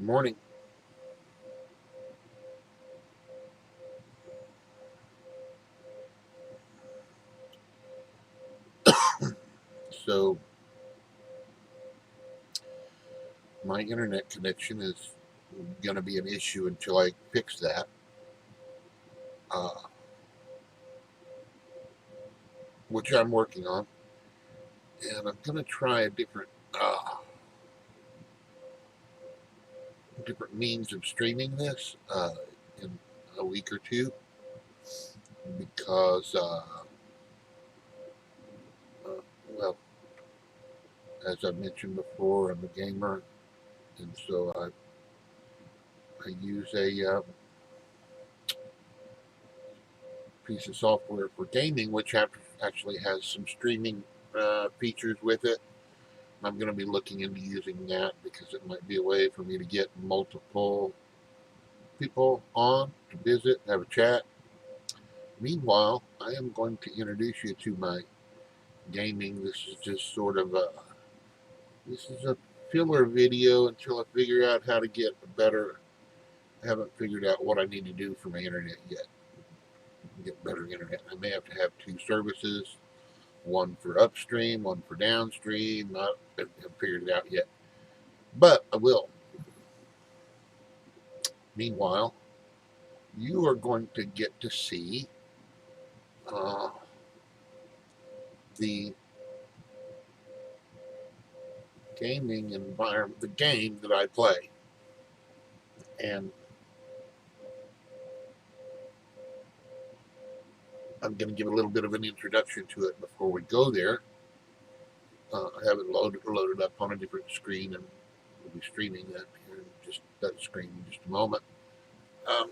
Morning. So my internet connection is going to be an issue until I fix that, uh, which I'm working on. And I'm going to try a different means of streaming this in a week or two because, uh, well, as I mentioned before, I'm a gamer, and so I use a piece of software for gaming, which actually has some streaming features with it. I'm going to be looking into using that because it might be a way for me to get multiple people on to visit, have a chat. Meanwhile, I am going to introduce you to my gaming. This is just sort of a filler video until I figure out how to get a better. I haven't figured out what I need to do for my internet yet. Get better internet. I may have to have two services, one for upstream, one for downstream. I haven't figured it out yet, but I will. Meanwhile, you are going to get to see uh, the gaming environment, the game that I play. And I'm going to give a little bit of an introduction to it before we go there. I have it loaded up on a different screen, and we'll be streaming that here in just that screen in just a moment. Um,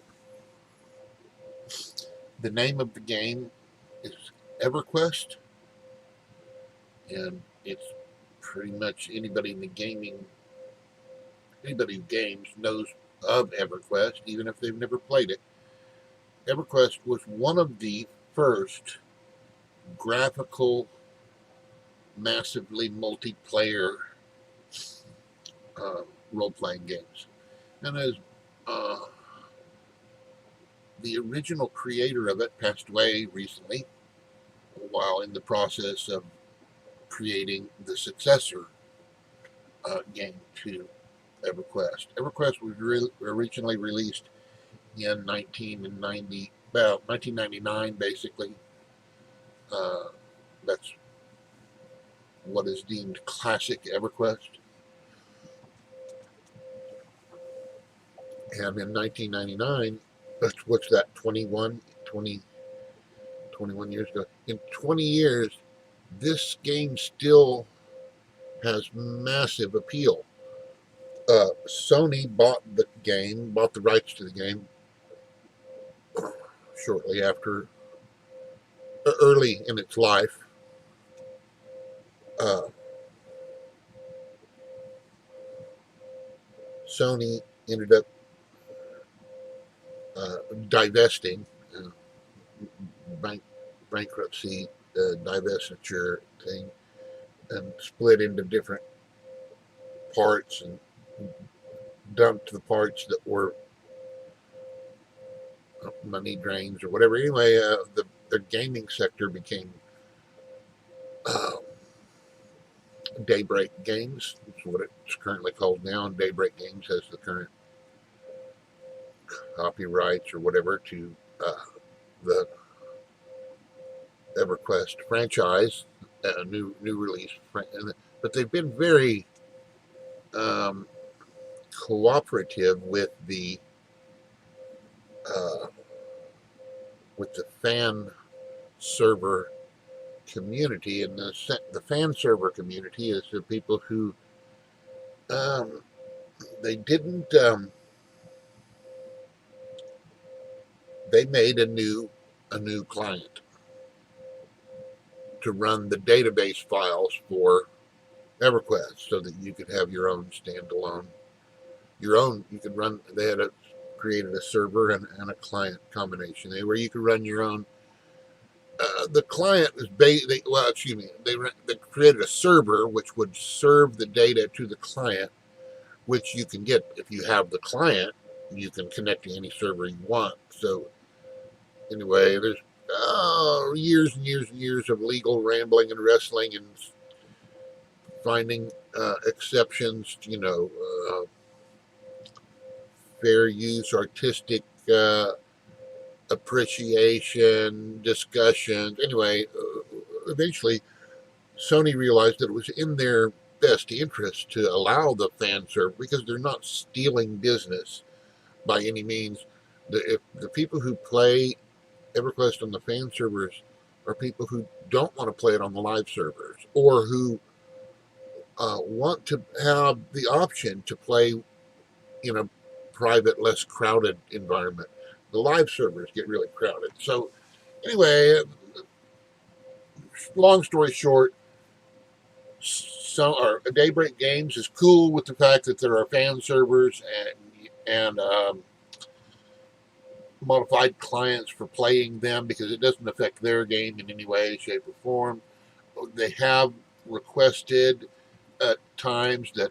the name of the game is EverQuest, and it's pretty much anybody in the gaming, anybody who games knows of EverQuest, even if they've never played it. EverQuest was one of the first graphical, massively multiplayer uh, role-playing games. And as uh, the original creator of it passed away recently, while in the process of creating the successor game to EverQuest. EverQuest was originally released in 1999, basically. Uh, that's what is deemed classic EverQuest. And in 1999, what's that, 21 years ago? In 20 years, this game still has massive appeal. Sony bought the rights to the game shortly after, early in its life. Uh, Sony ended up divesting, uh, bank, bankruptcy, divestiture thing, and split into different parts and dumped the parts that were money drains or whatever. Anyway, the gaming sector became uh, Daybreak Games. That's what it's currently called now, and Daybreak Games has the current copyrights or whatever to the EverQuest franchise, a new release. But they've been very um, cooperative uh, with the fan server community, and the fan server community is the people who um, they didn't they made a new client to run the database files for EverQuest so that you could have your own standalone, you could run, they had created a server and a client combination there where you could run your own. The client is well, excuse me, they created a server which would serve the data to the client, which you can get if you have the client. You can connect to any server you want. So anyway, there's years and years and years of legal rambling and wrestling and finding exceptions. Fair use, artistic appreciation, discussions. Anyway, eventually Sony realized that it was in their best interest to allow the fan serve because they're not stealing business by any means. If the people who play EverQuest on the fan servers are people who don't want to play it on the live servers or who want to have the option to play in a private, less crowded environment. The live servers get really crowded. So, anyway, long story short, Daybreak Games is cool with the fact that there are fan servers and modified clients for playing them because it doesn't affect their game in any way, shape, or form. They have requested at times that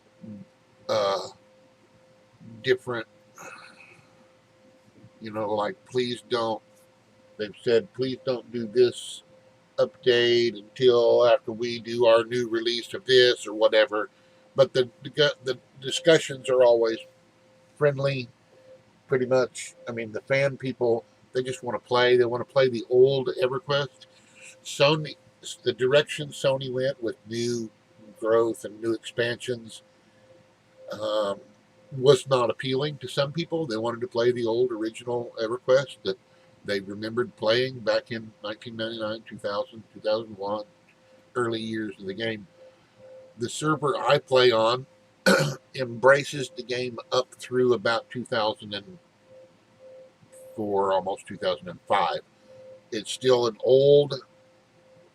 different, like please don't. They've said please don't do this update until after we do our new release of this or whatever. But the discussions are always friendly, pretty much. I mean, the fan people, they just want to play. They want to play the old EverQuest. Sony, the direction Sony went with new growth and new expansions um, was not appealing to some people. They wanted to play the old original EverQuest that they remembered playing back in 1999, 2000, 2001, early years of the game. The server I play on embraces the game up through about 2004, almost 2005. It's still an old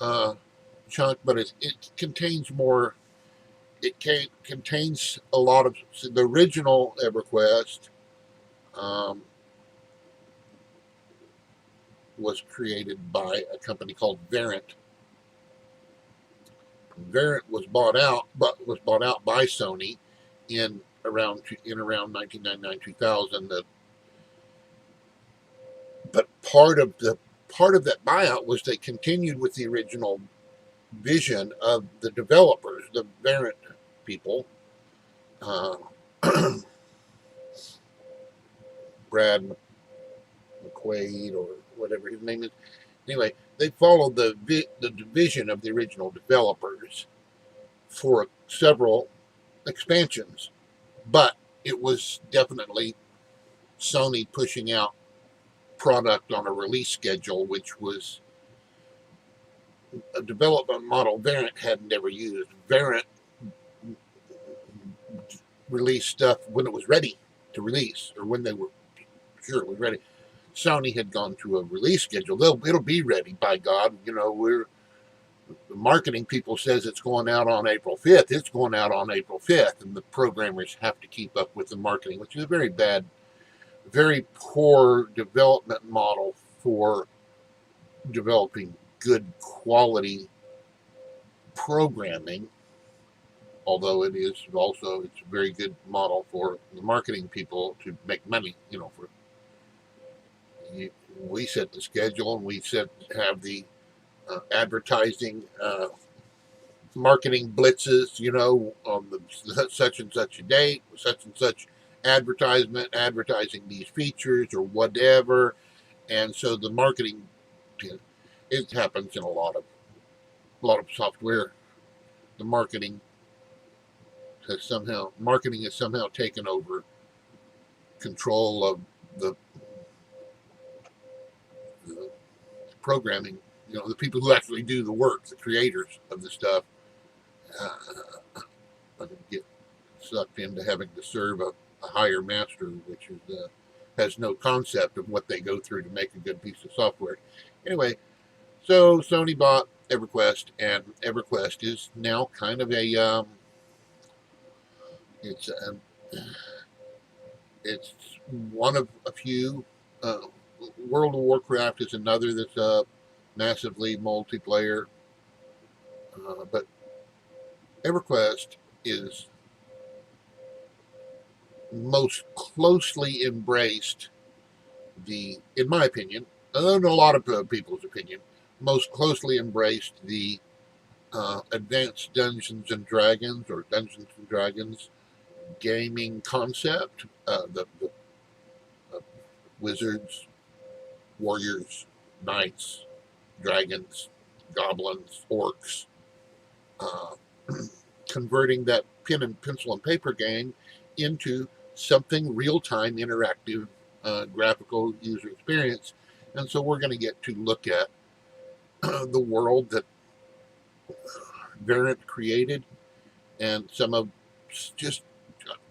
uh, chunk, but it contains more. Contains a lot of the original EverQuest. Um, was created by a company called Variant. Variant was bought out, but was bought out by Sony in around 1999 2000. But part of that buyout was they continued with the original vision of the developers, the Variant people, uh, Brad McQuaid or whatever his name is. Anyway, they followed the vision of the original developers for several expansions, but it was definitely Sony pushing out product on a release schedule, which was a development model Variant hadn't ever used. Variant released stuff when it was ready to release, or when they were sure it was ready. Sony had gone to a release schedule. It'll be ready, by God. The marketing people says it's going out on April 5th. It's going out on April 5th, and the programmers have to keep up with the marketing, which is a very bad, very poor development model for developing good quality programming. Although it's a very good model for the marketing people to make money. We set the schedule and we have the advertising marketing blitzes, on the such and such a date, such and such advertising these features or whatever. And so the marketing, it happens in a lot of software. The marketing has somehow taken over control of the, the programming. The people who actually do the work, the creators of the stuff, get sucked into having to serve a higher master, which has no concept of what they go through to make a good piece of software. Anyway, so Sony bought EverQuest, and EverQuest is now kind of it's it's one of a few. World of Warcraft is another that's massively multiplayer, but EverQuest is most closely embraced in my opinion, and a lot of people's opinion, most closely embraced the advanced Dungeons and Dragons or Dungeons and Dragons gaming concept. The uh, wizards, warriors, knights, dragons, goblins, orcs, uh, converting that pen and pencil and paper game into something real time interactive graphical user experience. And so we're going to get to look at the world that Variant created and some of just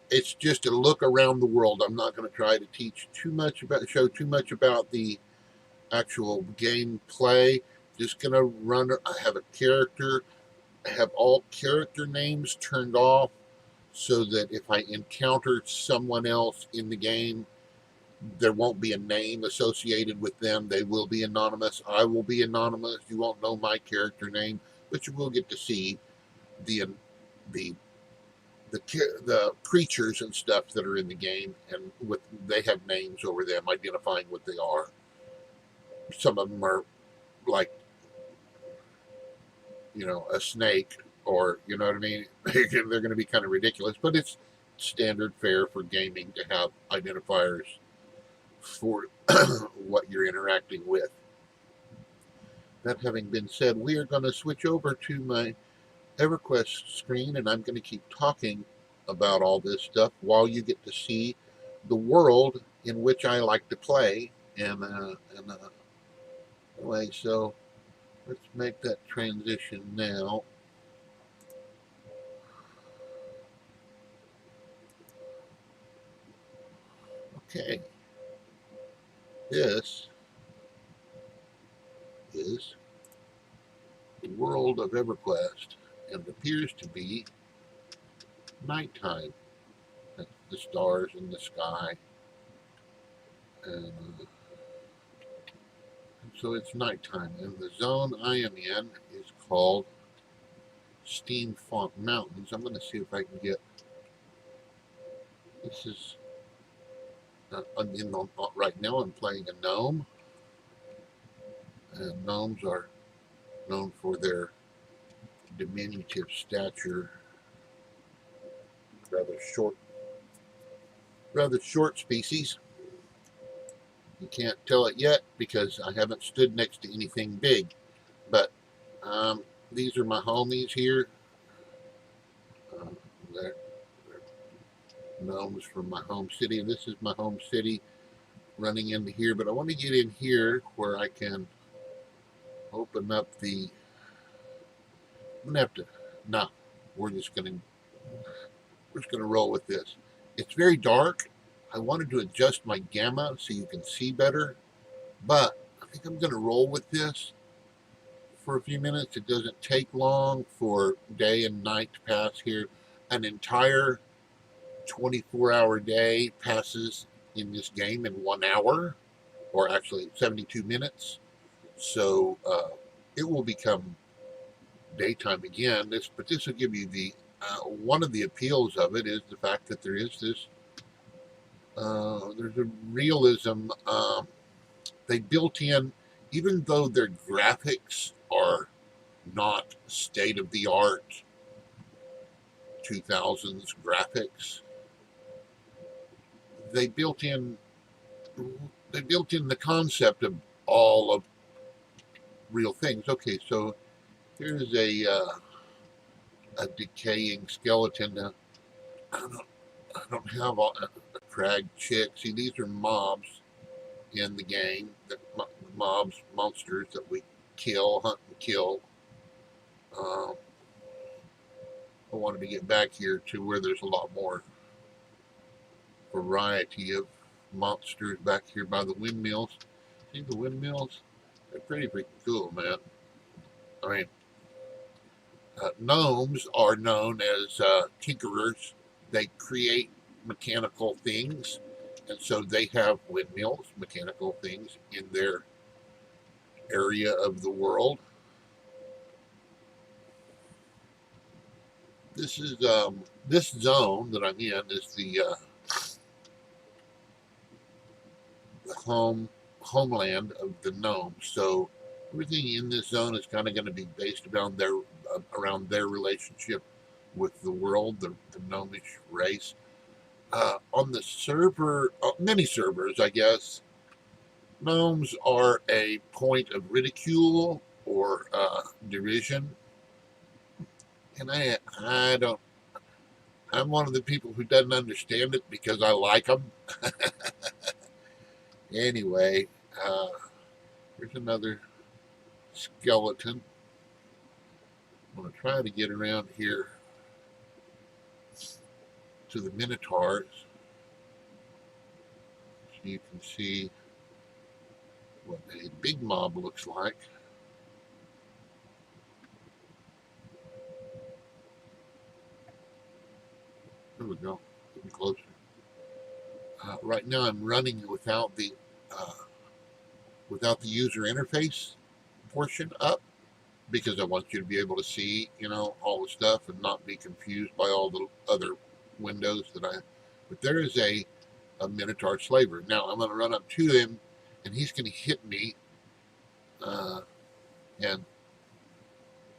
it's just a look around the world. I'm not going to try to show too much about the actual gameplay. Just going to run. I have a character. I have all character names turned off so that if I encounter someone else in the game, there won't be a name associated with them. They will be anonymous. I will be anonymous. You won't know my character name, but you will get to see the the the creatures and stuff that are in the game, and they have names over them identifying what they are. Some of them are like a snake, or you know what I mean. They're going to be kind of ridiculous, but it's standard fare for gaming to have identifiers for what you're interacting with. That having been said, we are going to switch over to my EverQuest screen, and I'm going to keep talking about all this stuff while you get to see the world in which I like to play. Anyway, so let's make that transition now. Okay, this is the world of EverQuest, and it appears to be nighttime. That's the stars in the sky, and so it's nighttime. And the zone I am in is called Steamfont Mountains. I'm going to see if I can get. This is right now. I'm playing a gnome, and gnomes are known for their diminutive stature, rather short, species. You can't tell it yet because I haven't stood next to anything big, but these are my homies here. They're gnomes from my home city, and this is my home city running into here. But I want to get in here where I can open up the. I'm gonna have to. No, we're just gonna roll with this. It's very dark. I wanted to adjust my gamma so you can see better, but I think I'm gonna roll with this for a few minutes. It doesn't take long for day and night to pass here. An entire 24-hour day passes in this game in 1 hour, or actually 72 minutes. So it will become daytime again. But this will give you the one of the appeals of it is the fact that there is this there's a realism they built in, even though their graphics are not state of the art 2000s graphics. They built in the concept of all of real things. Okay, so here's a decaying skeleton. Now, I don't have a crag chick. See, these are mobs in the game. Monsters that we hunt and kill. I wanted to get back here to where there's a lot more variety of monsters back here by the windmills. See the windmills? They're pretty freaking cool, man. I mean, gnomes are known as tinkerers. They create mechanical things, and so they have windmills, mechanical things in their area of the world. This is this zone that I'm in is the the homeland of the gnomes. So everything in this zone is kind of going to be based around their relationship with the world, the gnomish race. On the server, many servers, I guess, gnomes are a point of ridicule or derision, and I don't. I'm one of the people who doesn't understand it because I like them. Anyway, uh, here's another skeleton. I'm going to try to get around here to the minotaurs so you can see what a big mob looks like. There we go, getting closer. Right now I'm running uh, without the user interface portion up because I want you to be able to see, all the stuff and not be confused by all the other windows that I. But there is a Minotaur slaver. Now I'm going to run up to him, and he's going to hit me, uh, and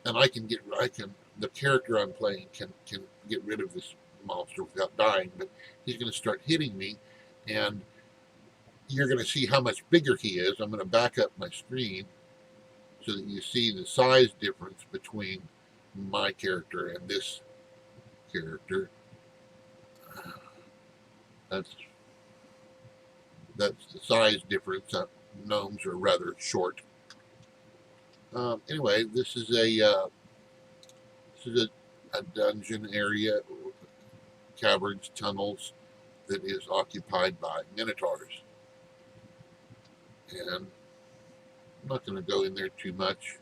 the character I'm playing can get rid of this monster without dying, but he's going to start hitting me, and you're going to see how much bigger he is. I'm going to back up my screen so that you see the size difference between my character and this character. That's the size difference. Gnomes are rather short. Anyway, this is a dungeon area, caverns, tunnels that is occupied by minotaurs, and I'm not going to go in there too much.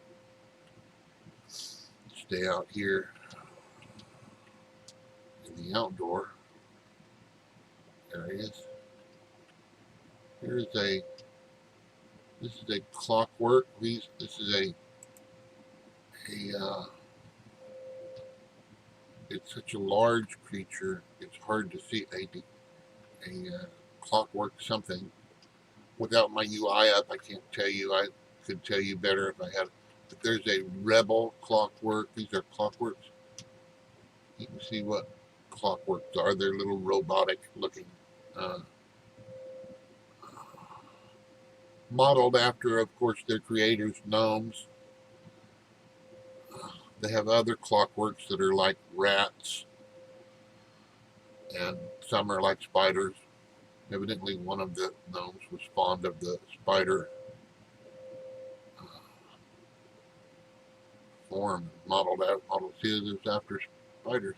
Stay out here in the outdoor areas. This is a clockwork. This is it's such a large creature. It's hard to see a clockwork something without my UI up. I can't tell you. I could tell you better if I had. But there's a rebel clockwork. These are clockworks. You can see what clockworks are. They're little robotic looking. Modeled after, of course, their creators, gnomes. They have other clockworks that are like rats, and some are like spiders. Evidently, one of the gnomes was fond of the spider form, modeled his after spiders.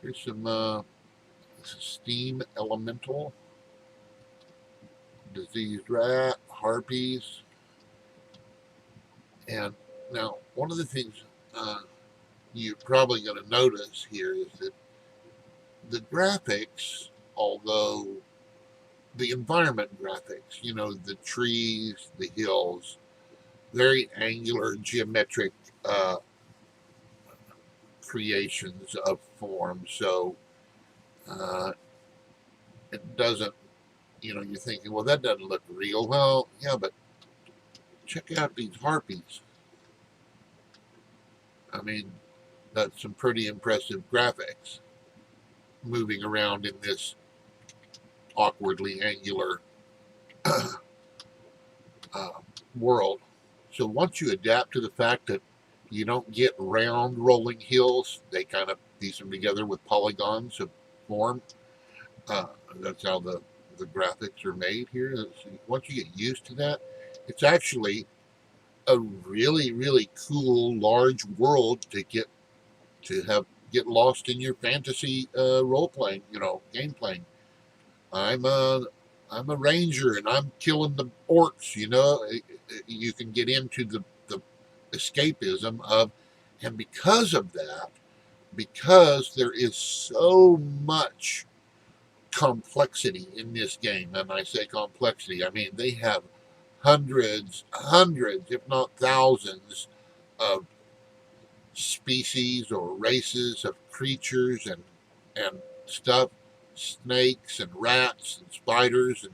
Here's some steam elemental, diseased rat, harpies, and now one of the things you're probably going to notice here is that the graphics, although the environment graphics, the trees, the hills, very angular, geometric creations of form. So it doesn't, you're thinking, well, that doesn't look real. Well, yeah, but check out these harpies. I mean, that's some pretty impressive graphics moving around in this awkwardly angular world. So once you adapt to the fact that you don't get round rolling hills, they kind of piece them together with polygons of form. That's how the graphics are made here. Once you get used to that, it's actually a really, really cool, large world to get lost in your fantasy role playing, game playing. I'm a ranger and I'm killing the orcs. You can get into the escapism of, and because of that, because there is so much complexity in this game, and I say complexity, I mean they have hundreds, if not thousands, of species or races of creatures and stuff, snakes and rats and spiders and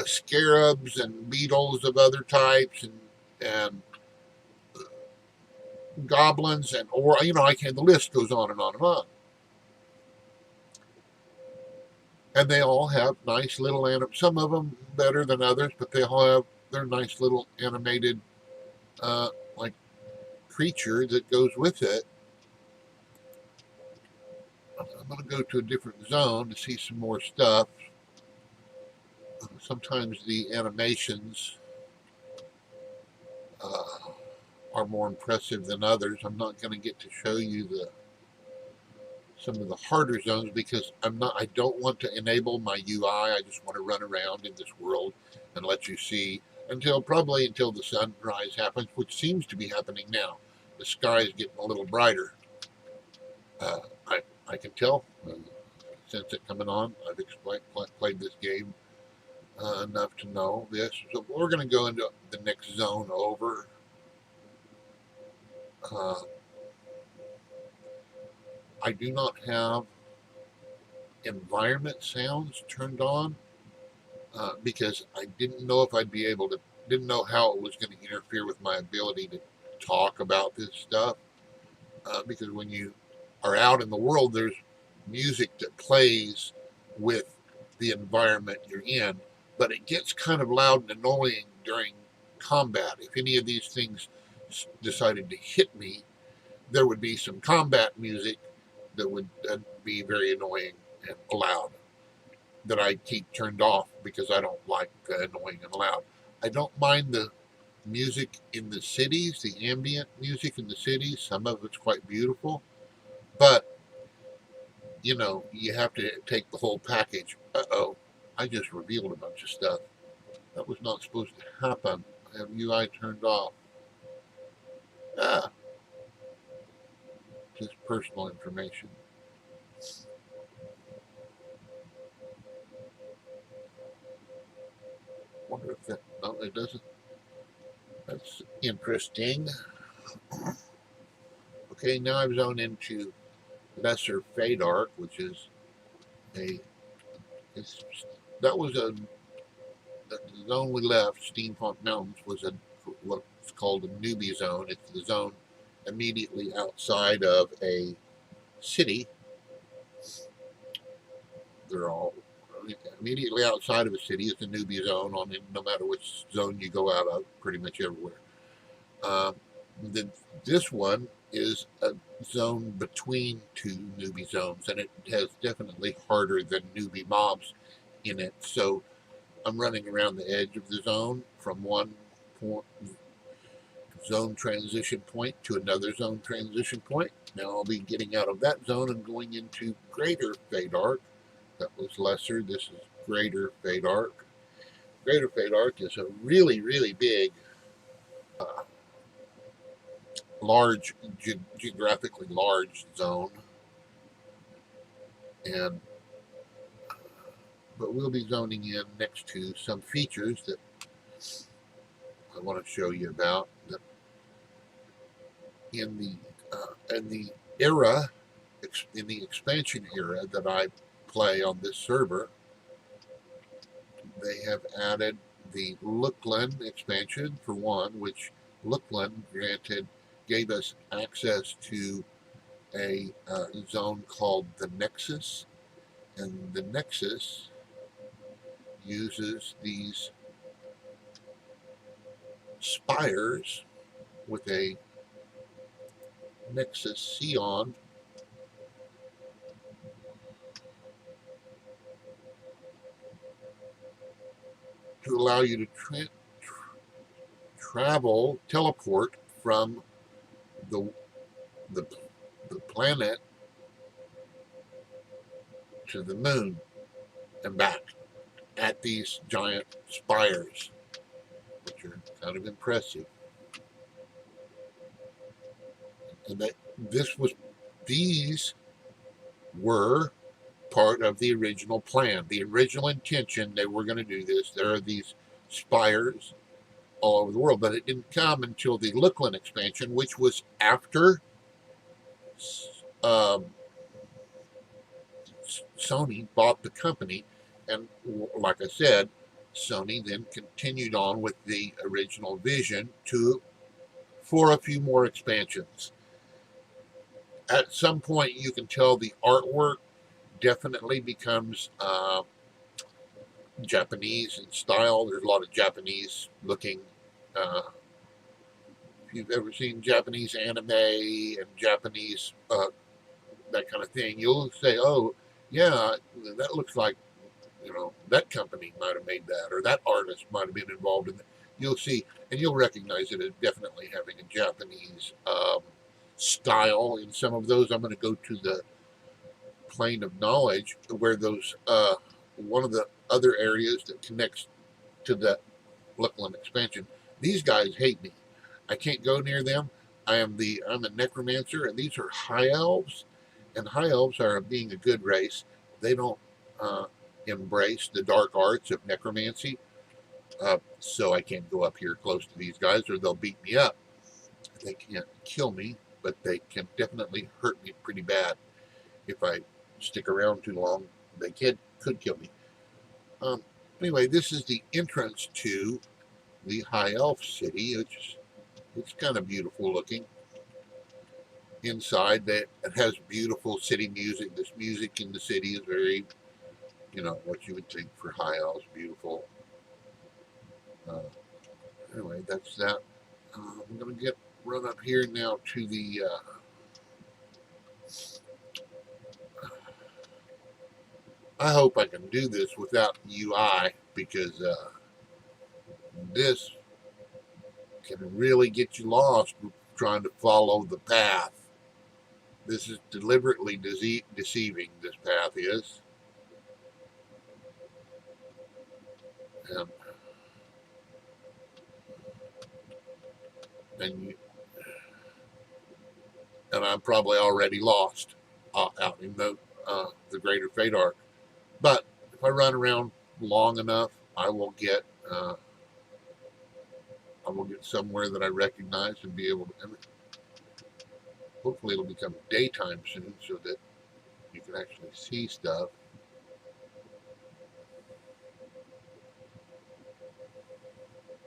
scarabs and beetles of other types, and goblins, and or I can, the list goes on and on and on. And they all have nice little some of them better than others, but they all have their nice little animated like creature that goes with it. I'm going to go to a different zone to see some more stuff. Sometimes the animations are more impressive than others. I'm not going to get to show you some of the harder zones because I don't want to enable my UI. I just want to run around in this world and let you see probably until the sunrise happens, which seems to be happening now. The sky is getting a little brighter. Uh, I can tell since it coming on. I've played this game enough to know this. So we're going to go into the next zone over. I do not have environment sounds turned on because I didn't know if I'd be able to, didn't know how it was going to interfere with my ability to talk about this stuff. Because when you are out in the world, there's music that plays with the environment you're in, but it gets kind of loud and annoying during combat. If any of these things decided to hit me, there would be some combat music that would be very annoying and loud that I keep turned off because I don't like annoying and loud. I don't mind the music in the cities, the ambient music in the cities. Some of it's quite beautiful, but you have to take the whole package. Uh-oh, I just revealed a bunch of stuff. That was not supposed to happen. I have UI turned off. Ah, just personal information. Wonder if that, no, it doesn't. That's interesting. Okay, now I've zoned into Lesser Fadark, which is a, it's, that was the zone we left, Steampunk Mountains, was what's called a newbie zone. It's the zone immediately outside of a city. They're all immediately outside of a city. It's a newbie zone no matter which zone you go out of, pretty much everywhere. Um, this one is a zone between two newbie zones, and it has definitely harder than newbie mobs in it. So I'm running around the edge of the zone from one point, zone transition point to another zone transition point. Now I'll be getting out of that zone and going into Greater Fadark. That was lesser. This is Greater Fadark. Greater Fadark is a really, really big, uh, geographically large zone, and but we'll be zoning in next to some features that I want to show you about. That in the era, in the expansion era that I play on this server, they have added the Lukland expansion for one, which Lukland gave us access to a zone called the Nexus, and the Nexus uses these spires with a Nexus Xeon to allow you to teleport from the, the the planet to the moon and back at these giant spires, which are kind of impressive. And these were part of the original plan, the original intention. They were going to do this. There are these spires all over the world, but it didn't come until the Lukland expansion, which was after um, Sony bought the company. And like I said, Sony then continued on with the original vision for a few more expansions. At some point, you can tell the artwork definitely becomes Japanese in style. There's a lot of Japanese looking. If you've ever seen Japanese anime and Japanese that kind of thing, you'll say, "Oh, yeah, that looks like that company might have made that, or that artist might have been involved in that." You'll see, and you'll recognize it as definitely having a Japanese style in some of those. I'm going to go to the plane of knowledge where those one of the other areas that connects to the Luckland expansion. These guys hate me. I can't go near them. I'm a necromancer, and these are high elves, and high elves are being a good race. They don't uh, embrace the dark arts of necromancy, so I can't go up here close to these guys, or they'll beat me up. They can't kill me, but they can definitely hurt me pretty bad if I stick around too long. They could kill me. Um, anyway, this is the entrance to the High Elf City. It's kind of beautiful looking. Inside, that it has beautiful city music. This music in the city is very, what you would think for High Elves, beautiful. Uh, anyway, that's that. I'm going to run up here now to the. I hope I can do this without UI because this can really get you lost trying to follow the path. This is deliberately deceiving, this path is. And, and, you, and I'm probably already lost out in the greater Fadar. But if I run around long enough, uh, I will get somewhere that I recognize and be able to. And hopefully, it'll become daytime soon so that you can actually see stuff.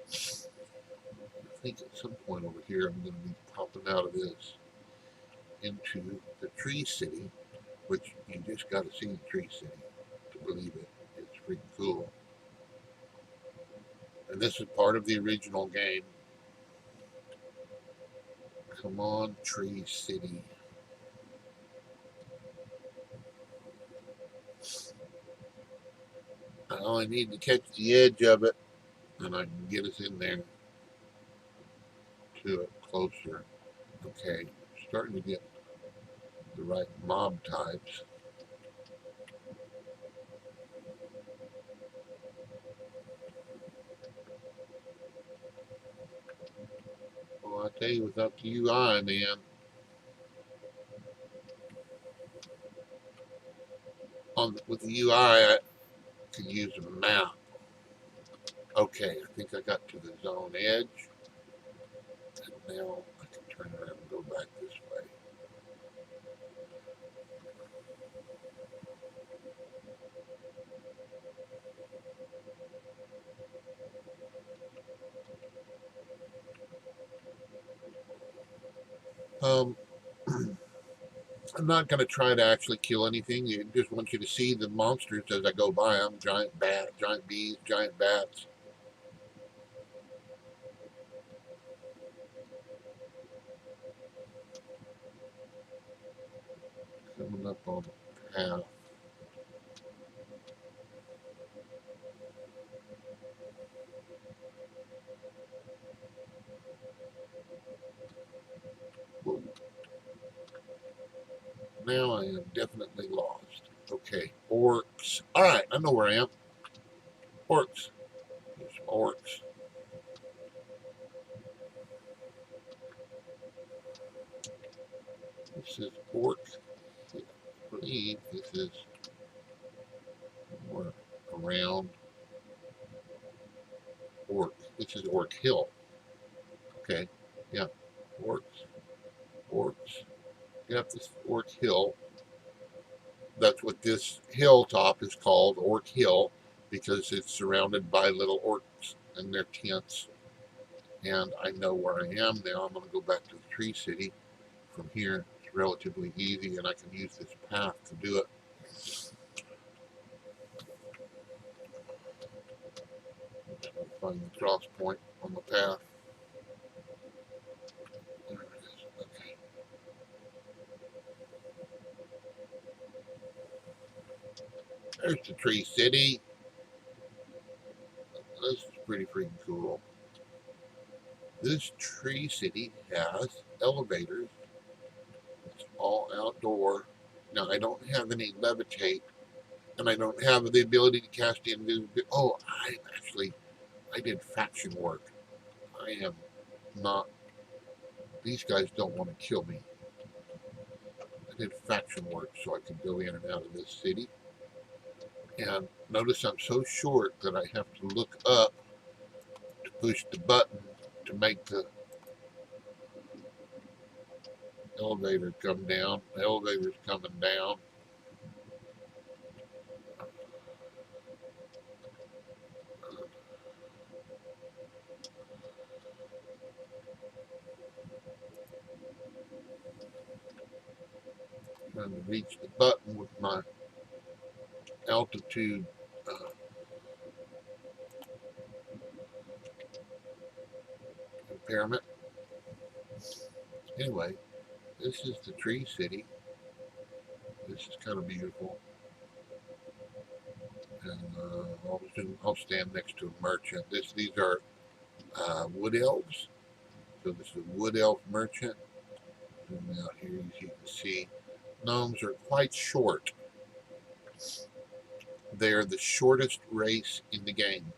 I think at some point over here, I'm going to be popping out of this into the Tree City, which you just got to see the Tree City to believe it. It's freaking cool. And this is part of the original game. Come on, Tree City. I only need to catch the edge of it, and I can get us in there to it closer. Okay, starting to get the right mob types. Well, I tell you, without the UI, man, with the UI, I could use a map. Okay, I think I got to the zone edge, and now I can turn around and go back this way. Um, I'm not going to try to actually kill anything. I just want you to see the monsters as I go by them. Giant bat, giant bees, giant bats. Coming up on the path. Whoa. Now I am definitely lost. Okay, orcs. All right, I know where I am. Orcs. There's some orcs. This is orc. I believe this is more around orc. This is Orc Hill. Okay, yeah, orcs. Orcs. Yep, this is Orc Hill. That's what this hilltop is called, Orc Hill. because it's surrounded by little orcs and their tents. And I know where I am now. I'm going to go back to the Tree City from here. It's relatively easy, and I can use this path to do it. Find the cross point on the path. There it is. Okay. There's the Tree City. This is pretty freaking cool. This Tree City has elevators. It's all outdoor. Now, I don't have any levitate, and I don't have the ability to cast invisibility. Oh, I did faction work. I am not. These guys don't want to kill me. I did faction work so I could go in and out of this city. And notice I'm so short that I have to look up to push the button to make the elevator come down. The elevator's coming down. Trying to reach the button with my altitude impairment. Anyway, this is the Tree City. This is kind of beautiful. And I'll stand next to a merchant. These are wood elves. So this is a wood elf merchant. Zoom out here, as you can see, gnomes are quite short. They're the shortest race in the game.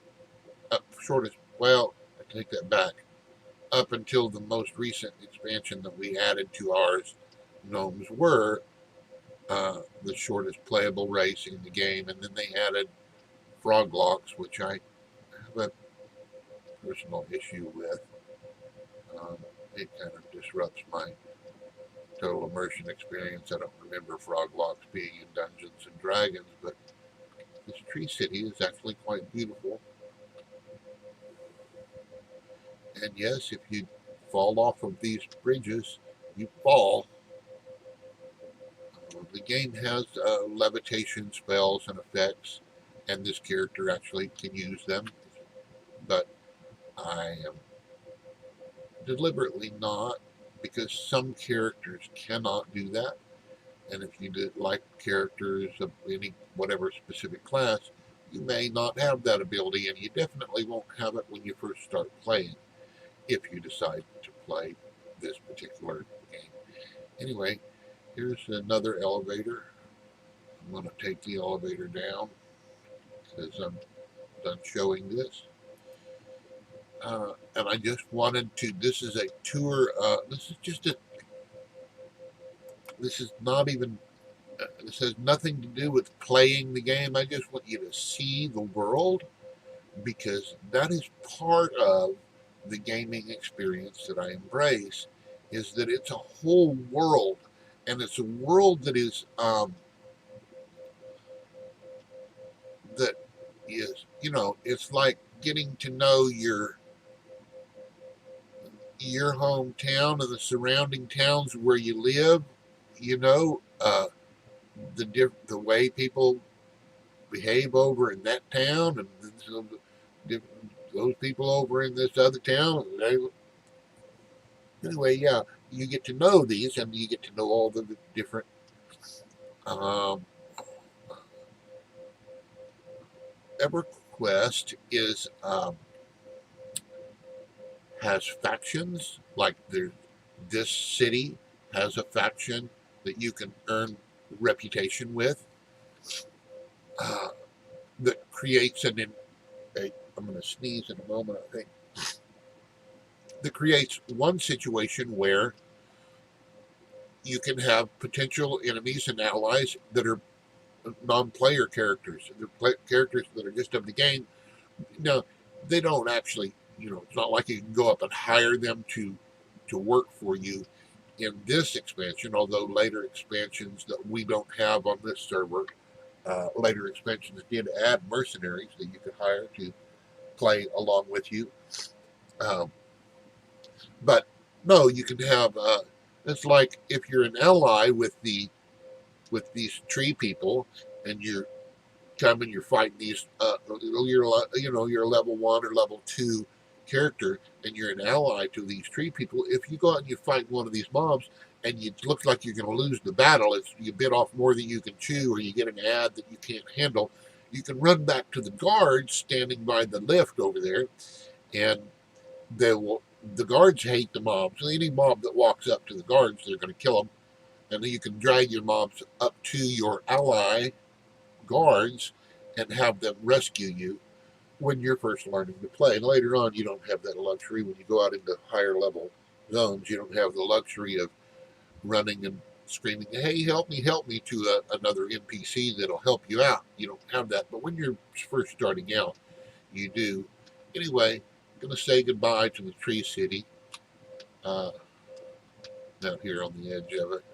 Well, I take that back. Up until the most recent expansion that we added to ours, gnomes were the shortest playable race in the game, and then they added froglocks, which I have a personal issue with. It kind of disrupts my total immersion experience. I don't remember froglocks being in Dungeons and Dragons, but this Tree City is actually quite beautiful. And yes, if you fall off of these bridges, you fall. The game has levitation spells and effects, and this character actually can use them, but I am deliberately not, because some characters cannot do that. And if you like characters of any whatever specific class, you may not have that ability, and you definitely won't have it when you first start playing, if you decide to play this particular game. Anyway, here's another elevator. I'm going to take the elevator down because I'm done showing this. And I just wanted to, this is a tour, this is not even, this has nothing to do with playing the game. I just want you to see the world, because that is part of the gaming experience that I embrace, is that it's a whole world, and it's a world that is, that is, it's like getting to know your hometown and the surrounding towns where you live. The way people behave over in that town, and those people over in this other town. Anyway, yeah, you get to know these, and you get to know all the different. EverQuest has factions, like this city has a faction that you can earn reputation with, that creates I'm going to sneeze in a moment, I think. That creates one situation where you can have potential enemies and allies that are non-player characters. They're characters that are just of the game. Now, they don't actually, it's not like you can go up and hire them to work for you in this expansion, although later expansions that we don't have on this server Later expansions did add mercenaries that you could hire to play along with you. Um, but no, you can have. It's like if you're an ally with these tree people, and you're coming, you're fighting these. You're a level 1 or level 2 character, and you're an ally to these tree people. If you go out and you fight one of these mobs, and it looks like you're going to lose the battle, it's you bit off more than you can chew, or you get an ad that you can't handle. You can run back to the guards standing by the lift over there, and they will. The guards hate the mobs. Any mob that walks up to the guards, they're going to kill them. And then you can drag your mobs up to your ally guards and have them rescue you when you're first learning to play. And later on, you don't have that luxury. When you go out into higher level zones, you don't have the luxury of running and screaming, "Hey, help me," to another NPC that'll help you out. You don't have that. But when you're first starting out, you do. Anyway, I'm going to say goodbye to the Tree City uh, out here on the edge of it.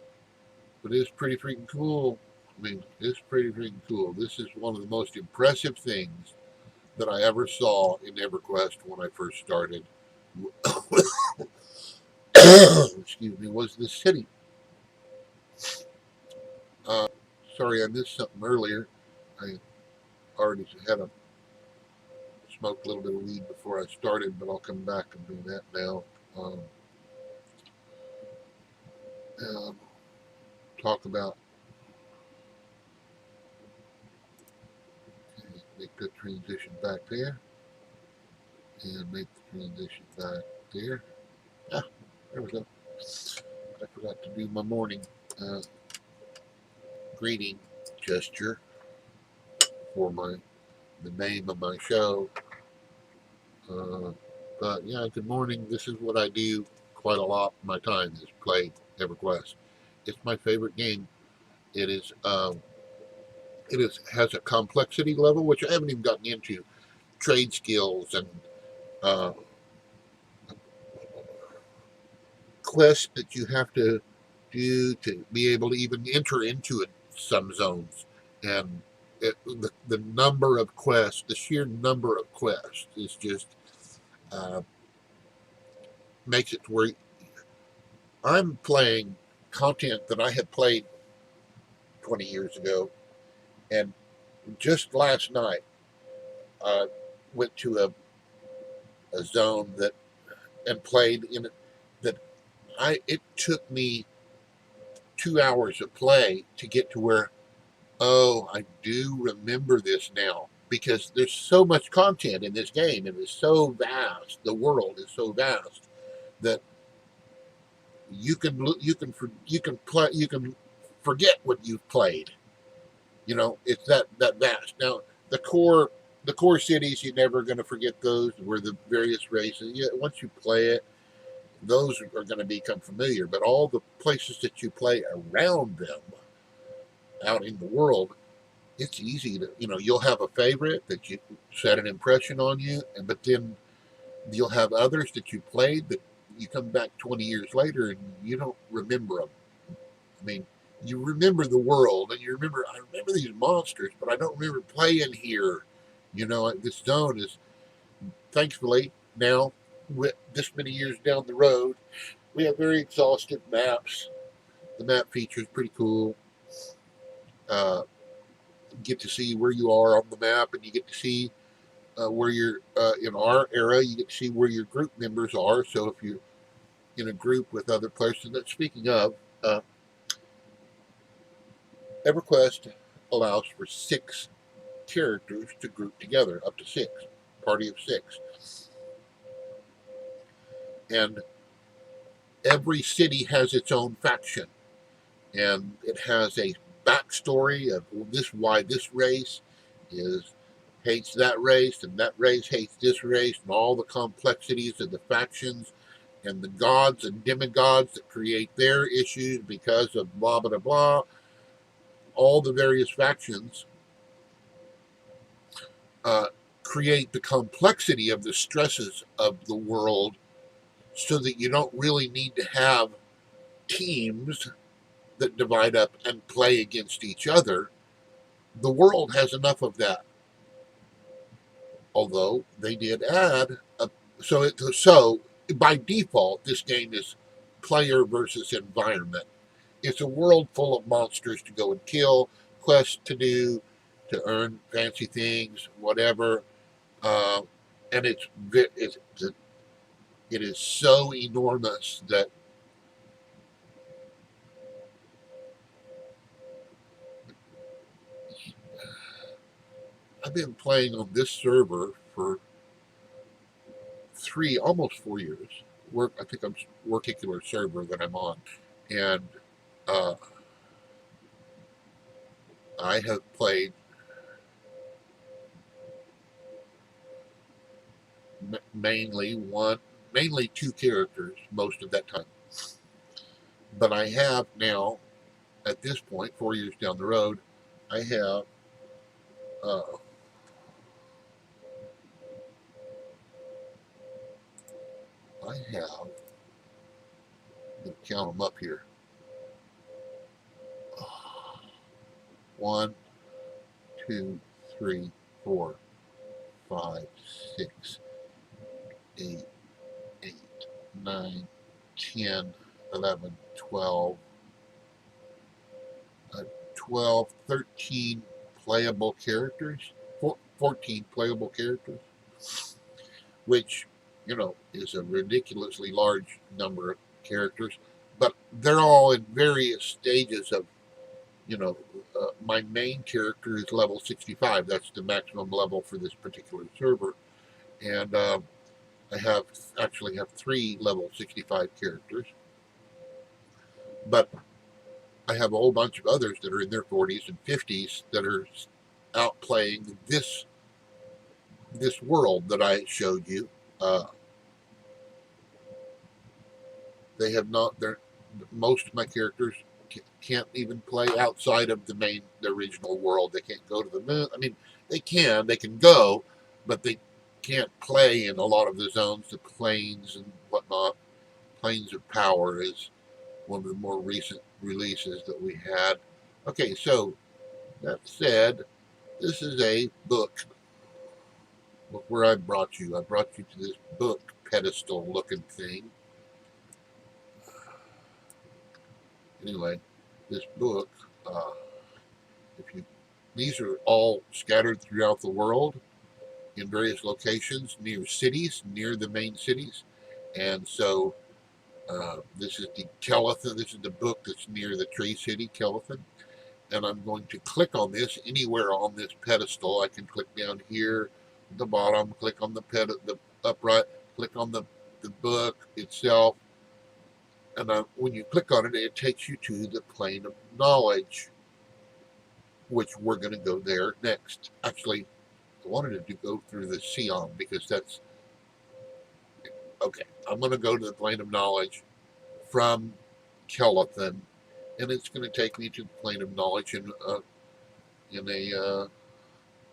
But it's pretty freaking cool. I mean, it's pretty freaking cool. This is one of the most impressive things that I ever saw in EverQuest when I first started. Excuse me, was the city. Uh, Sorry, I missed something earlier. I already had a smoked a little bit of weed before I started, but I'll come back and do that now. Um, um, Talk about make the transition back there, and make the transition back there. Ah, there we go. I forgot to do my morning uh, greeting gesture for the name of my show. Uh, but yeah, good morning. This is what I do quite a lot. Of my time is play EverQuest. It's my favorite game. It is. Has a complexity level which I haven't even gotten into. Trade skills and uh, quests that you have to do to be able to even enter into it, some zones. And the number of quests, the sheer number of quests, is just uh, makes it to where I'm playing content that I had played 20 years ago. And just last night, I went to a zone that and played in it that it took me 2 hours of play to get to where, oh, I do remember this now, because there's so much content in this game and it's so vast. The world is so vast that you can forget what you've played. It's that vast. Now the core cities, you're never going to forget those, where the various races. Yeah, once you play it, those are going to become familiar. But all the places that you play around them, out in the world, it's easy to, you'll have a favorite that you set an impression on you, but then you'll have others that you played that you come back 20 years later and you don't remember them. I mean, you remember the world, and I remember these monsters, but I don't remember playing here. This zone is, thankfully, now, with this many years down the road, we have very exhaustive maps. The map feature is pretty cool. You get to see where you are on the map, and you get to see where you're, in our era, you get to see where your group members are. So if you're in a group with other players, and that's, speaking of, EverQuest allows for 6 characters to group together, up to 6, party of 6. And every city has its own faction, and it has a backstory of why this race hates that race, and that race hates this race, and all the complexities of the factions and the gods and demigods that create their issues because of blah blah blah. All the various factions uh, create the complexity of the stresses of the world, so that you don't really need to have teams that divide up and play against each other. The world has enough of that. Although they did add a so by default this game is player versus environment. It's a world full of monsters to go and kill, quests to do, to earn fancy things, whatever. Uh, and it is so enormous that I've been playing on this server for almost 4 years. I think I'm particular server that I'm on, and uh, I have played mainly two characters most of that time. But I have now, at this point, 4 years down the road, I have uh, I have. I'm gonna count them up here. 1, 2, 3, 4, 5, 6, 8, 8, 9, 10, 11, 12, 12, 13 playable characters, 14 playable characters, which, is a ridiculously large number of characters, but they're all in various stages of, my main character is level 65. That's the maximum level for this particular server. And I actually have 3 level 65 characters, but I have a whole bunch of others that are in their 40s and 50s that are out playing this world that I showed you. Uh, they have not. Most of my characters can't even play outside of the original world. They can't go to the moon. I mean, they can go, but they can't play in a lot of the zones, the planes and whatnot. Planes of Power is one of the more recent releases that we had. Okay, so that said, this is a book. Look where I brought you. I brought you to this book pedestal looking thing. Anyway, this book, uh, if you, these are all scattered throughout the world in various locations near cities, near the main cities. And so this is the Kelethan. This is the book that's near the Tree City, Kelethan. And I'm going to click on this anywhere on this pedestal. I can click down here at the bottom, click on the upright, click on the book itself, and when you click on it, it takes you to the plane of knowledge, which we're going to go there next. Actually, I wanted to go through the Sion because that's okay. I'm going to go to the plane of knowledge from Kelethan, and it's going to take me to the plane of knowledge in a.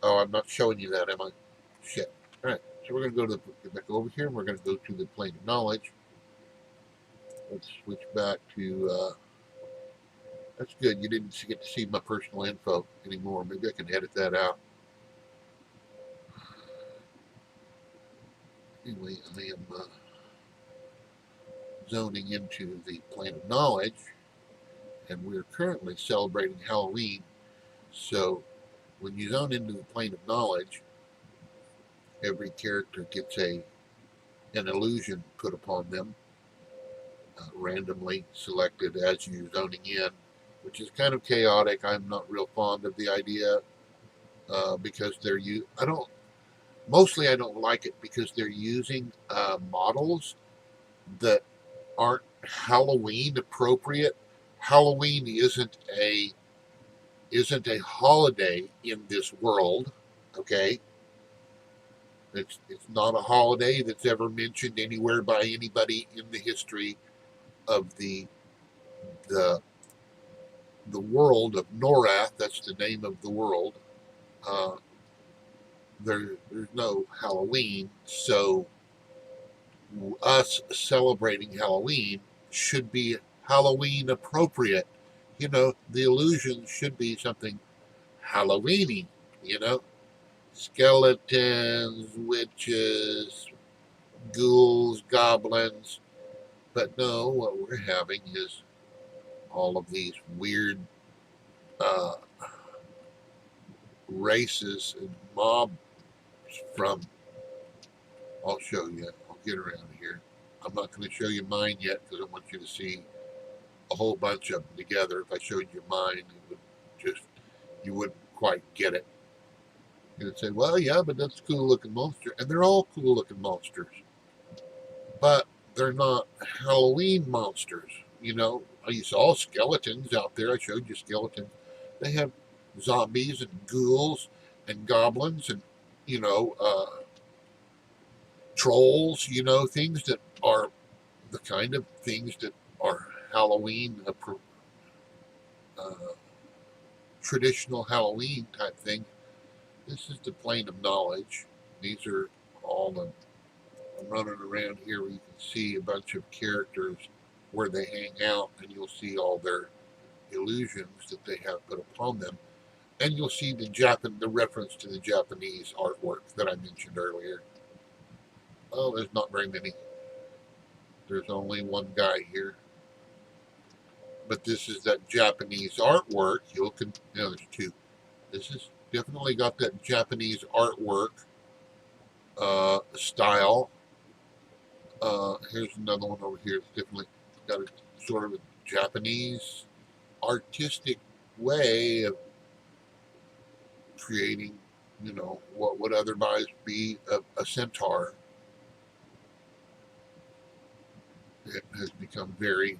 Oh, I'm not showing you that, am I? Shit. All right. So we're going to go back over here, and we're going to go to the plane of knowledge. Let's switch back to. That's good. You didn't get to see my personal info anymore. Maybe I can edit that out. Anyway, I am zoning into the plane of knowledge, and we're currently celebrating Halloween. So when you zone into the plane of knowledge, every character gets an illusion put upon them, randomly selected as you're zoning in, which is kind of chaotic. I'm not real fond of the idea because mostly I don't like it because they're using models that aren't Halloween appropriate. Halloween isn't a holiday in this world, okay? It's not a holiday that's ever mentioned anywhere by anybody in the history of the the world of Norath. That's the name of the world. Uh, there's no Halloween, so us celebrating Halloween should be Halloween appropriate. The illusion should be something Halloweeny, you know, skeletons, witches, ghouls, goblins. But no, what we're having is all of these weird uh, races and mobs from. I'll show you. I'll get around here. I'm not going to show you mine yet because I want you to see a whole bunch of them together. If I showed you mine, it would just you wouldn't quite get it. You'd say, "Well, yeah, but that's a cool looking monster," and they're all cool looking monsters, but they're not Halloween monsters. You know, you saw skeletons out there. I showed you skeletons. They have zombies and ghouls and goblins and you know trolls. You know, things that are the kind of things that are Halloween, uh, traditional Halloween type thing. This is the plane of knowledge. These are all the. I'm running around here where you can see a bunch of characters where they hang out, and you'll see all their illusions that they have put upon them, and you'll see the reference to the Japanese artwork that I mentioned earlier. Oh, there's not very many. There's only one guy here, but this is that Japanese artwork. There's two. This has definitely got that Japanese artwork style. Here's another one over here. It's definitely got a sort of a Japanese artistic way of creating, what would otherwise be a centaur. It has become very,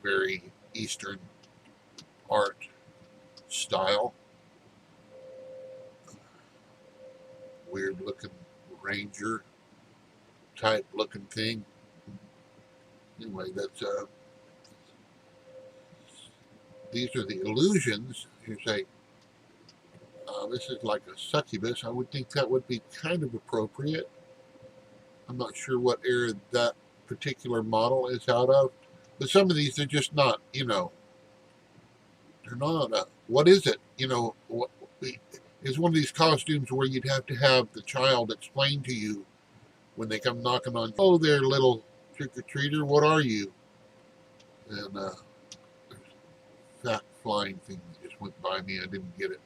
very Eastern art style. Weird looking ranger type looking thing. Anyway, these are the illusions. You say, this is like a succubus. I would think that would be kind of appropriate. I'm not sure what era that particular model is out of, but some of these are just not. They're not. What is it? What is one of these costumes where you'd have to have the child explain to you when they come knocking on. Oh, there, little trick or treater. What are you? And that flying thing just went by me. I didn't get it.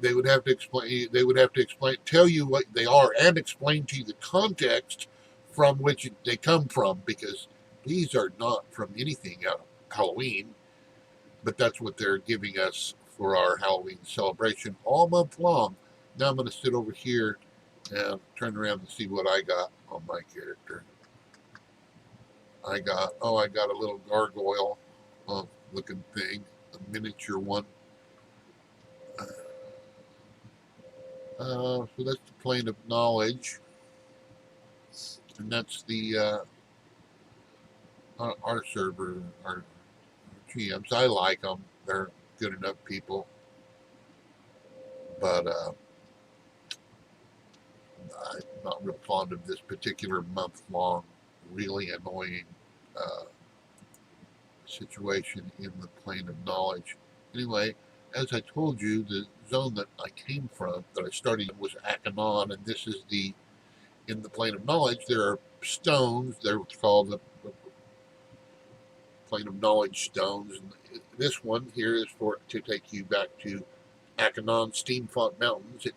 They would have to explain. They would have to tell you what they are, and explain to you the context from which they come from, because these are not from anything out of Halloween, but that's what they're giving us for our Halloween celebration all month long. Now I'm going to sit over here and turn around and see what I got on my character. I got a little gargoyle looking thing, a miniature one. So that's the plane of knowledge, and that's the our server, our GMs. I like them; they're good enough people. But I'm not real fond of this particular month-long, really annoying situation in the plane of knowledge. Anyway, as I told you, the zone that I came from, that I started in, was Akanon, and this is in the plane of knowledge. There are stones. They're what's called the plane of knowledge stones. And this one here is to take you back to Akanon Steamfont Mountains. It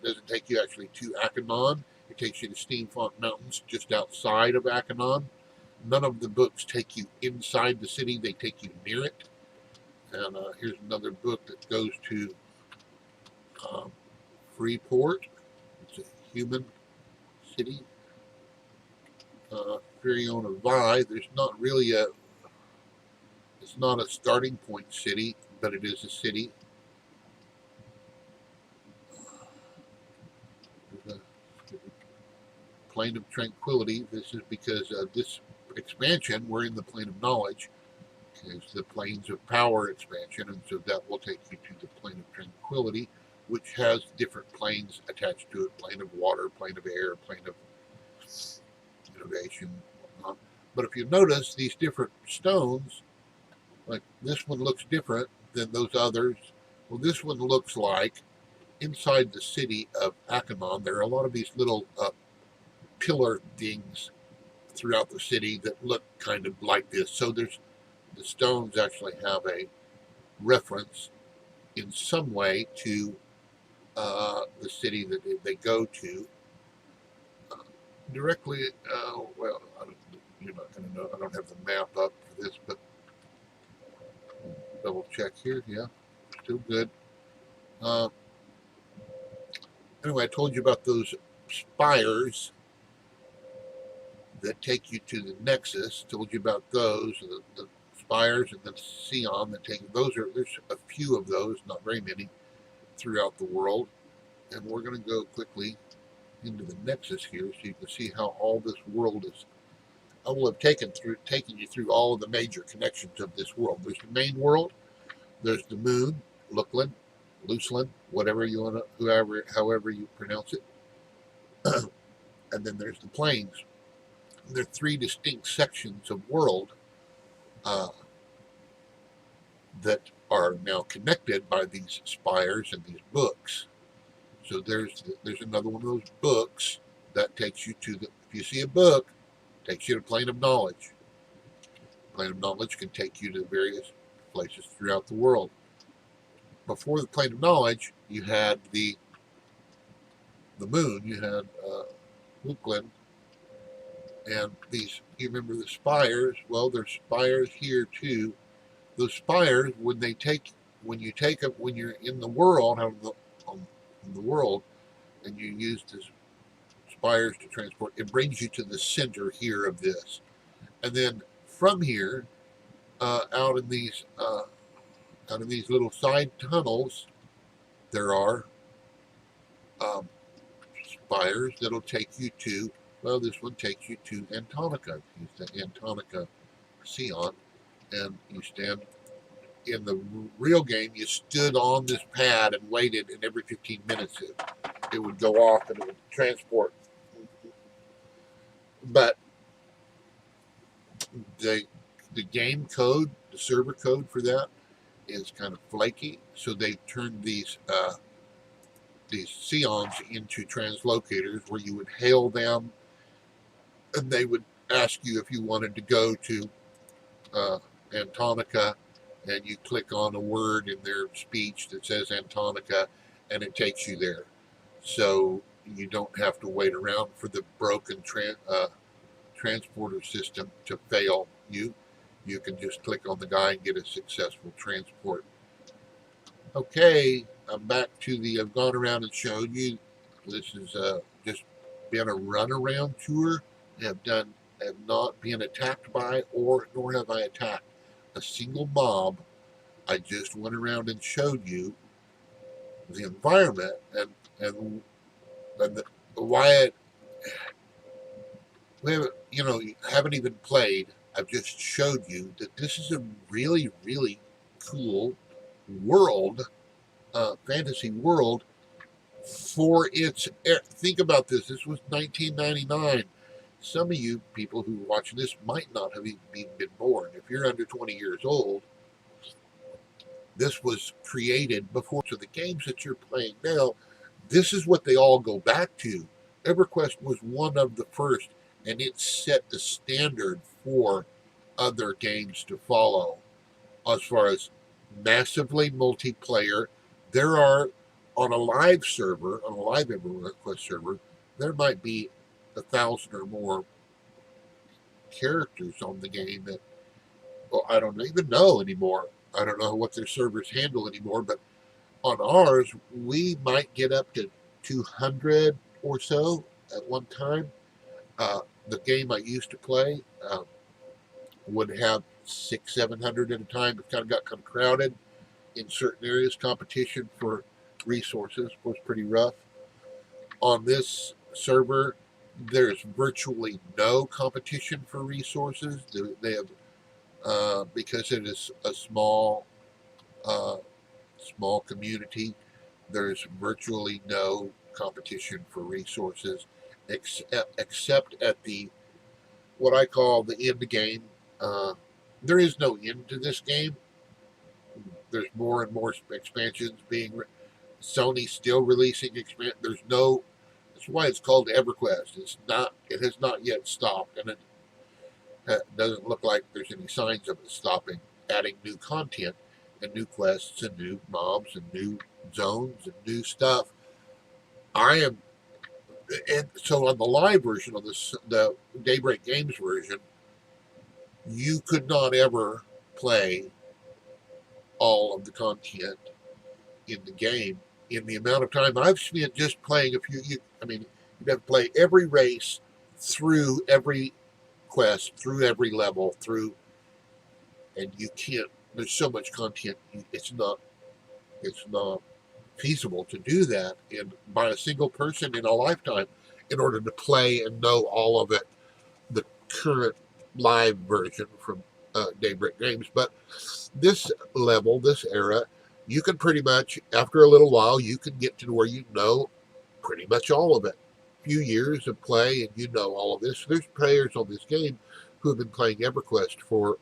doesn't take you actually to Akanon. It takes you to Steamfont Mountains, just outside of Akanon. None of the books take you inside the city; they take you near it. And here's another book that goes to Freeport. It's a human city. Furiona Vi. There's not really it's not a starting point city, but it is a city. There's a plane of tranquility. This is because this expansion, we're in the plane of knowledge. It's the planes of power expansion, and so that will take you to the plane of tranquility, which has different planes attached to it: plane of water, plane of air, plane of innovation, whatnot. But if you notice, these different stones, like this one looks different than those others. Well, this one looks like inside the city of Akamon. There are a lot of these little pillar things throughout the city that look kind of like this. So there's the stones actually have a reference in some way to the city that they go to. Uh, Directly, well, you're not going to know. I don't have the map up for this, but double check here. Yeah, still good. Uh, anyway, I told you about those spires that take you to the Nexus. Told you about those, the spires and the Sion that take those are there's a few of those, not very many, throughout the world. And we're going to go quickly into the Nexus here so you can see how all this world is. I will have taken you through all of the major connections of this world. There's the main world, there's the moon, Lukland, Luceland, whatever you want to, however you pronounce it, and then there's the plains. There are three distinct sections of world uh, that are now connected by these spires and these books. So there's another one of those books that takes you to the. If you see a book, takes you to plane of knowledge. Plane of knowledge can take you to various places throughout the world. Before the plane of knowledge, you had the moon. You had Lukland, and these. You remember the spires? Well, there's spires here too. Those spires, when you're in the world, in the world, and you use this spires to transport, it brings you to the center here of this, and then from here, out in these little side tunnels, there are um, spires that'll take you to. Well, this one takes you to Antonica. Use the Antonica Sion, and you stand in the real game, you stood on this pad and waited, and every 15 minutes it would go off and it would transport. But the game code, the server code for that is kind of flaky, so they've turned these Sions into translocators where you would hail them, and they would ask you if you wanted to go to Antonica, and you click on a word in their speech that says Antonica, and it takes you there. So you don't have to wait around for the broken transporter system to fail you. You can just click on the guy and get a successful transport. Okay, I'm back to I've gone around and showed you. This has just been a runaround tour. Have not been attacked by, nor have I attacked a single mob. I just went around and showed you the environment and why haven't even played. I've just showed you that this is a really, really cool world, fantasy world for its. Think about this. This was 1999. Some of you people who are watching this might not have even been born. If you're under 20 years old, this was created before. So the games that you're playing now, this is what they all go back to. EverQuest was one of the first, and it set the standard for other games to follow as far as massively multiplayer. There are, on a live EverQuest server, there might be 1,000 or more characters on the game that, well, I don't even know anymore. I don't know what their servers handle anymore, but on ours, we might get up to 200 or so at one time. The game I used to play would have 600-700 at a time. It got kind of crowded in certain areas. Competition for resources was pretty rough. On this server, there's virtually no competition for resources. They have because it is a small community. There's virtually no competition for resources except at what I call the end game. There is no end to this game. there's more and more expansions being. Sony's still releasing expansion. There's no. That's why it's called EverQuest. It's not. It has not yet stopped, and it doesn't look like there's any signs of it stopping. Adding new content and new quests and new mobs and new zones and new stuff. I am, and so on the live version of this, the Daybreak Games version, you could not ever play all of the content in the game in the amount of time I've spent just playing a few. I mean, you'd have to play every race through every quest, through every level, through, and you can't. There's so much content. It's not. It's not feasible to do that in by a single person in a lifetime in order to play and know all of it. The current live version from Daybreak Games, but this level, this era, you can pretty much, after a little while, you can get to where you know pretty much all of it. A few years of play and you know all of this. There's players on this game who have been playing EverQuest for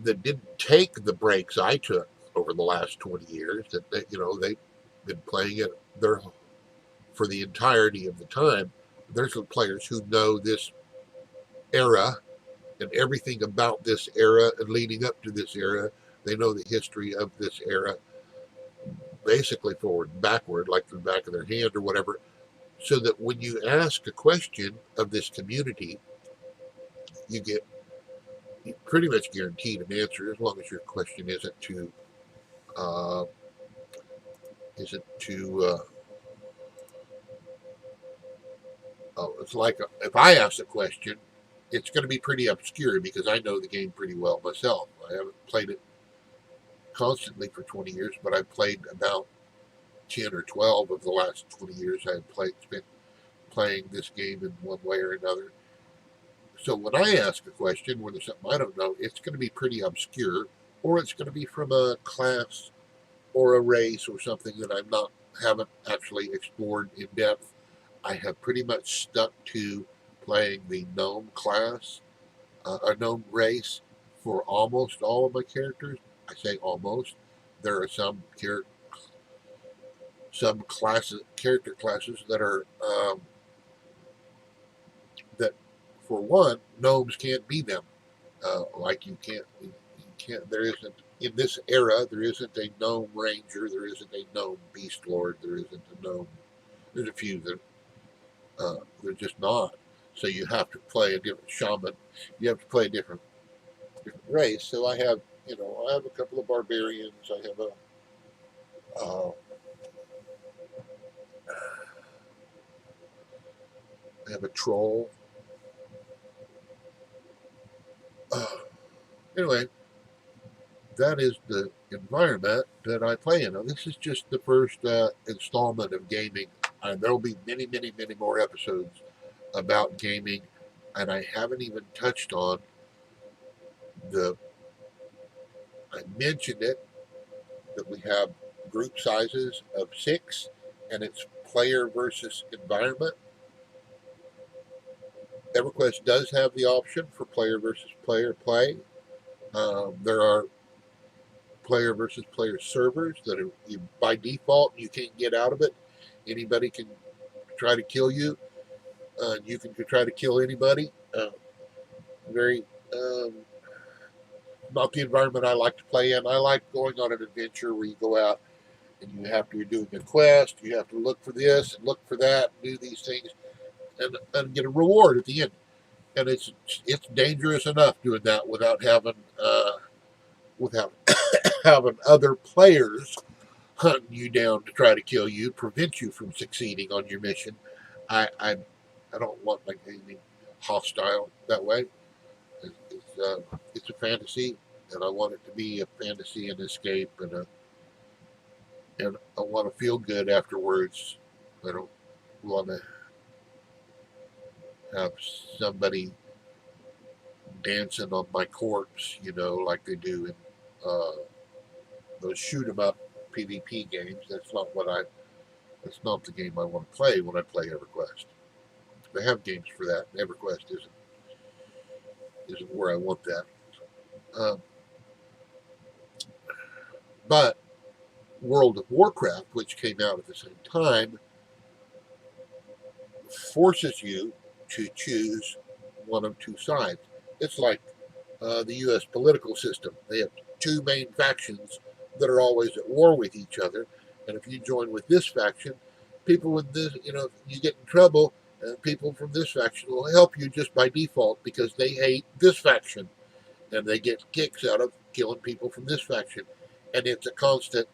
that didn't take the breaks I took over the last 20 years. That they've been playing it their for the entirety of the time. There's players who know this era and everything about this era and leading up to this era. They know the history of this era, basically forward and backward, like the back of their hand or whatever. So that when you ask a question of this community, you get pretty much guaranteed an answer as long as your question isn't too uh, oh, it's like if I ask a question, it's going to be pretty obscure because I know the game pretty well myself. I haven't played it constantly for 20 years, but I've played about 10 or 12 of the last 20 years. I've spent playing this game in one way or another. So when I ask a question, when there's something I don't know, it's going to be pretty obscure, or it's going to be from a class or a race or something that haven't actually explored in depth. I have pretty much stuck to playing the gnome class, a gnome race for almost all of my characters. I say almost. There are some character classes that are that, for one, gnomes can't be them. Like you can't. There isn't in this era. There isn't a gnome ranger. There isn't a gnome beast lord. There isn't a gnome. There's a few that they're just not. So you have to play a different shaman. You have to play a different race. So I have a couple of barbarians. Uh, I have a troll. Uh, anyway, that is the environment that I play in. Now, this is just the first installment of gaming. There'll be many, many, many more episodes about gaming, and I haven't even touched on the. I mentioned it that we have group sizes of 6, and it's player versus environment. EverQuest does have the option for player versus player play. There are player versus player servers that are by default you can't get out of it. Anybody can try to kill you. You can try to kill anybody. Very not the environment I like to play in. I like going on an adventure where you go out and you're doing a quest. You have to look for this and look for that, and do these things, and get a reward at the end. And it's dangerous enough doing that without having other players hunting you down to try to kill you, prevent you from succeeding on your mission. I don't want my gaming hostile that way. It's a fantasy, and I want it to be a fantasy and escape, and I want to feel good afterwards. I don't want to have somebody dancing on my corpse, like they do in those shoot 'em up PvP games. That's not the game I want to play when I play EverQuest. They have games for that. EverQuest isn't where I want that. Um, But World of Warcraft, which came out at the same time, forces you to choose one of two sides. It's like the U.S. political system. They have two main factions that are always at war with each other, and if you join with this faction, people with this, if you get in trouble, people from this faction will help you just by default because they hate this faction, and they get kicks out of killing people from this faction, and it's a constant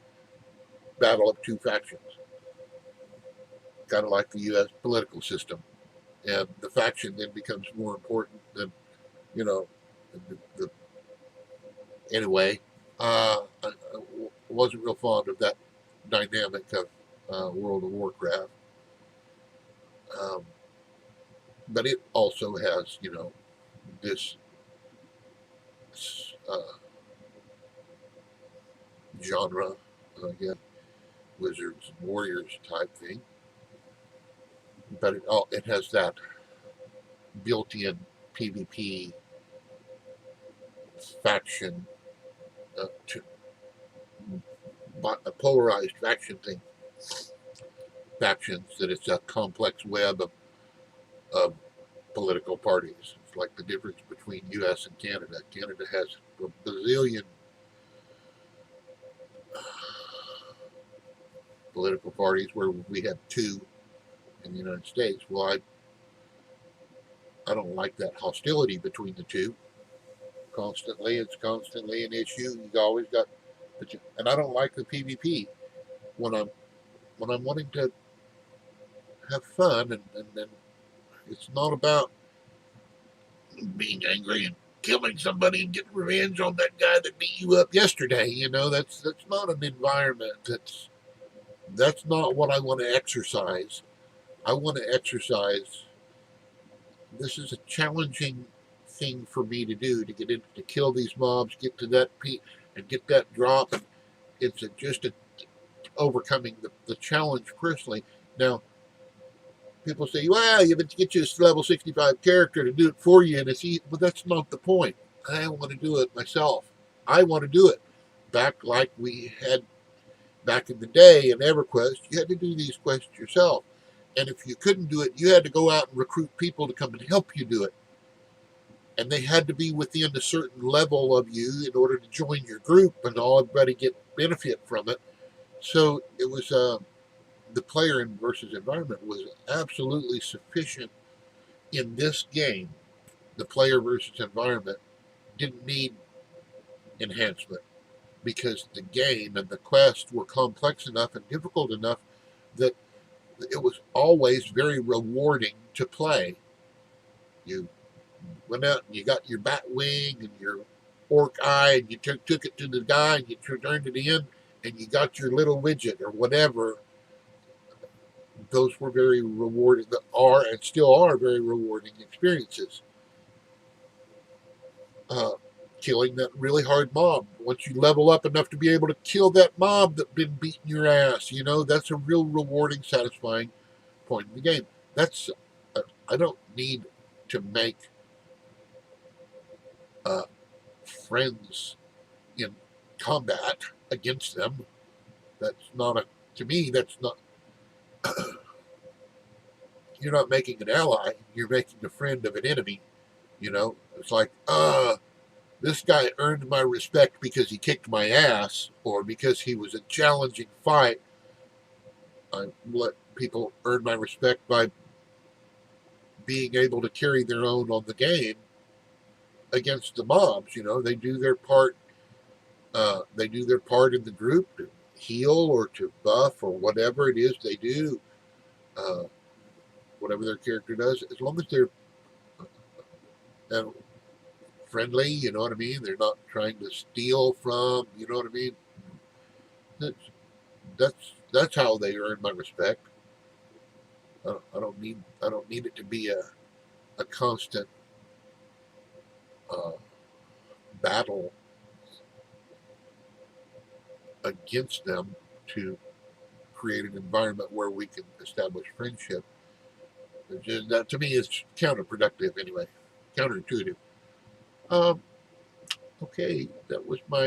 battle of two factions, kind of like the U.S. political system, and the faction then becomes more important than you know the anyway. I wasn't real fond of that dynamic of World of Warcraft, um, but it also has this uh, genre, again, wizards and warriors type thing. But it has that built-in PvP faction to a polarized faction thing. Factions that it's a complex web of political parties. It's like the difference between U.S. and Canada. Canada has a bazillion political parties where we have two in the United States. Well, I don't like that hostility between the two. It's constantly an issue. You always got, and I don't like the PvP when I'm wanting to have fun, and it's not about being angry and killing somebody and getting revenge on that guy that beat you up yesterday. That's not an environment. That's not what I want to exercise. I want to exercise. This is a challenging thing for me to do, to get in, to kill these mobs, get to that peak, and get that drop. And it's just overcoming the challenge personally. Now, people say, well, you have to get you a level 65 character to do it for you, and it's easy. But that's not the point. I want to do it myself. I want to do it. Like we had back in the day in EverQuest, you had to do these quests yourself. And if you couldn't do it, you had to go out and recruit people to come and help you do it. And they had to be within a certain level of you in order to join your group and all everybody get benefit from it. So it was the player versus environment was absolutely sufficient in this game. The player versus environment didn't need enhancement because the game and the quest were complex enough and difficult enough that it was always very rewarding to play. You went out and you got your bat wing and your orc eye and you took it to the guy and you turned it in and you got your little widget or whatever. Those were very rewarding, that are and still are very rewarding experiences. Uh, Killing that really hard mob. Once you level up enough to be able to kill that mob that's been beating your ass, that's a real rewarding, satisfying point in the game. I don't need to make uh, friends in combat against them. That's not to me, that's not, you're not making an ally, you're making a friend of an enemy. It's like, this guy earned my respect because he kicked my ass or because he was a challenging fight. I let people earn my respect by being able to carry their own on the game against the mobs. They do their part. They do their part in the group to heal or to buff or whatever it is they do. Uh, Whatever their character does, as long as they're uh, friendly, you know what I mean. They're not trying to steal from, you know what I mean. That's that's how they earn my respect. I don't need it to be a constant uh, battle against them to create an environment where we can establish friendship. That to me is counterproductive anyway, counterintuitive. Um, okay, that was my